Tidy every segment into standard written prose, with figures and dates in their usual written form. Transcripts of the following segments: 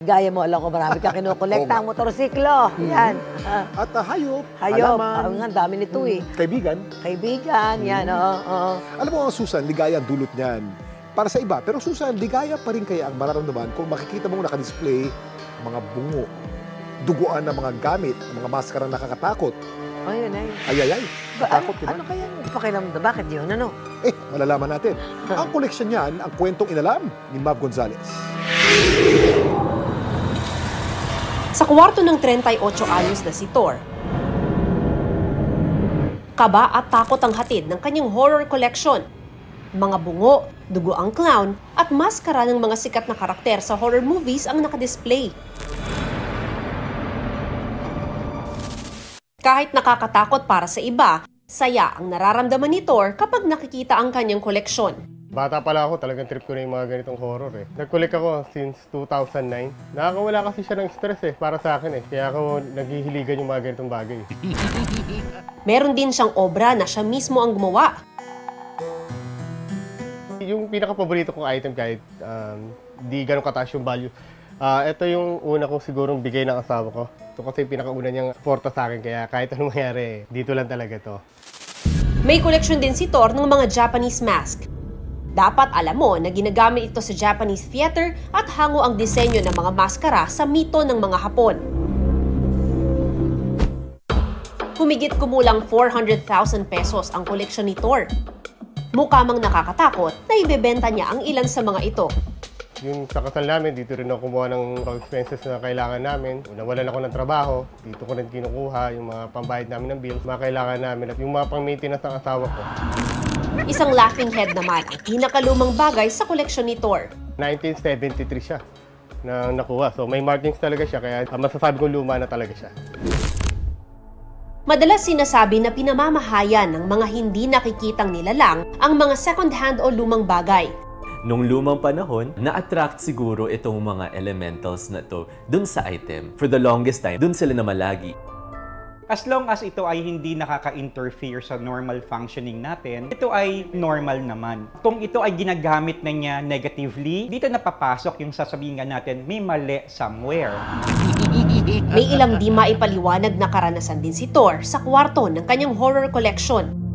Gaya mo, alam ko marami ka kinukolekta ang motorsiklo. Yan. At hayop, Hayop. halaman, Ang dami nito eh. kaibigan. Kaibigan, yan, oo. Alam mo, Susan, ligaya ang dulot niyan. Para sa iba. Pero Susan, ligaya pa rin kaya ang mararamdaman kung makikita mong nakadisplay mga bungo, duguan ng mga gamit, mga maskarang nakakatakot. Ayun, ay. Ayayay. Takot, diba? Ano kaya yung pakiramdam? Bakit yun? Ano? Malalaman natin. Ang koleksyon niyan, ang kwentong inalam ni Mav Gonzalez. Sa kwarto ng 38 anyos na si Thor, kaba at takot ang hatid ng kanyang horror collection. Mga bungo, dugo ang clown, at maskara ng mga sikat na karakter sa horror movies ang nakadisplay. Kahit nakakatakot para sa iba, saya ang nararamdaman ni Thor kapag nakikita ang kanyang koleksyon. Bata pala ako, talagang trip ko na yung mga ganitong horror eh. Nag-collect ako since 2009. Nakakawala kasi siya ng stress eh, para sa akin eh. Kaya ako naghihiligan yung mga ganitong bagay. Meron din siyang obra na siya mismo ang gumawa. Yung pinaka-paborito kong item kahit di ganun kataas yung value. Ito yung una kong sigurong bigay ng asawa ko. Ito kasi yung pinakauna niyang porta sa akin, kaya kahit anong mangyari, dito lang talaga to. May koleksyon din si Thor ng mga Japanese mask. Dapat alam mo na ginagamit ito sa Japanese theater at hango ang disenyo ng mga maskara sa mito ng mga Hapon. Humigit kumulang 400,000 pesos ang koleksyon ni Thor. Mukha mang nakakatakot na ibebenta niya ang ilan sa mga ito. Yung sa kasal namin, dito rin ako kumuha ng expenses na kailangan namin. Nawalan ako ng trabaho, dito ko rin kinukuha yung mga pambayad namin ng bills, mga kailangan namin at yung mga pang-maintenance ng asawa ko. Isang laughing head naman ang pinakalumang bagay sa koleksyon ni Thor. 1973 siya na nakuha. So may markings talaga siya, kaya masasabi kong luma na talaga siya. Madalas sinasabi na pinamamahayan ng mga hindi nakikitang nilalang ang mga second-hand o lumang bagay. Nung lumang panahon, na-attract siguro itong mga elementals na to dun sa item. For the longest time, dun sila namalagi. As long as ito ay hindi nakaka-interfere sa normal functioning natin, ito ay normal naman. Kung ito ay ginagamit na niya negatively, dito napapasok yung sasabihin natin may mali somewhere. May ilang di maipaliwanag na karanasan din si Thor sa kwarto ng kanyang horror collection.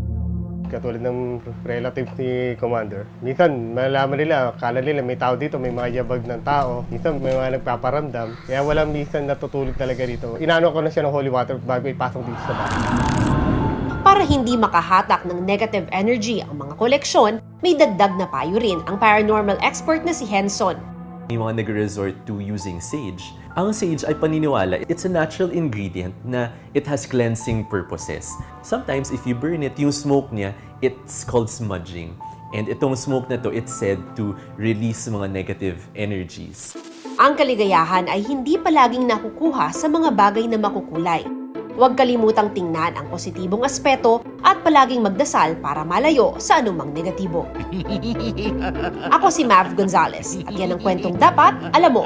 Katulad ng relative ni Commander. Minsan, malalaman nila, akala nila may tao dito, may mga yabag ng tao. Minsan, may mga nagpaparamdam. Kaya walang minsan natutulog talaga dito. Inaano ko na siya ng holy water bago ipasok dito sa bahay. Para hindi makahatak ng negative energy ang mga koleksyon, may dagdag na payo rin ang paranormal expert na si Henson. May mga nag-resort to using sage. Ang sage ay paniniwala, it's a natural ingredient na it has cleansing purposes. Sometimes, if you burn it, yung smoke niya, it's called smudging. And itong smoke na to, it's said to release mga negative energies. Ang kaligayahan ay hindi palaging nakukuha sa mga bagay na makukulay. Huwag kalimutang tingnan ang positibong aspeto at palaging magdasal para malayo sa anumang negatibo. Ako si Mav Gonzalez at yan ang kwentong dapat alam mo.